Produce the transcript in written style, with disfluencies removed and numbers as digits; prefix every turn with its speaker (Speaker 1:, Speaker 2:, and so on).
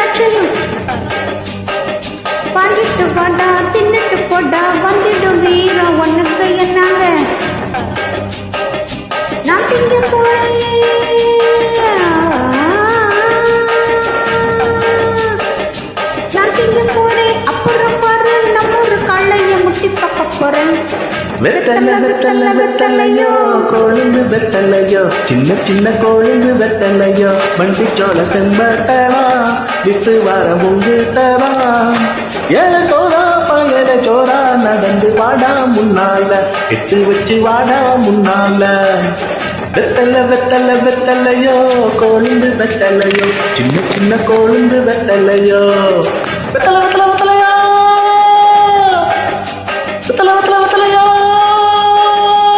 Speaker 1: திராட்சையும் பாண்டிட்டு வாடா தின்னுட்டு போடா வந்துடும் வீரம் ஒண்ணுக்கு என்னாங்க நான் திங்க போறேன் நான் திங்க போறேன் அப்புறம் பாரு நம்ம ஒரு கள்ளைய முட்டி பக்க போறேன்
Speaker 2: வெத்தலை வெத்தலை வெத்தலையோ கொழுந்து வெத்தலையோ சின்ன சின்ன கொழுந்து வெத்தலையோ மண்டி சோழ செம்பட்டவா விட்டு வர முங்கிட்டவா ஏழ சோறா பழைய சோறா நடந்து வாடா முன்னால எட்டு வச்சு வாடா முன்னால வெத்தலை வெத்தலை வெத்தலையோ கொழுந்து வெத்தலையோ சின்ன சின்ன கொழுந்து வெத்தலையோ வெத்தலை வெத்தலை வெத்தலை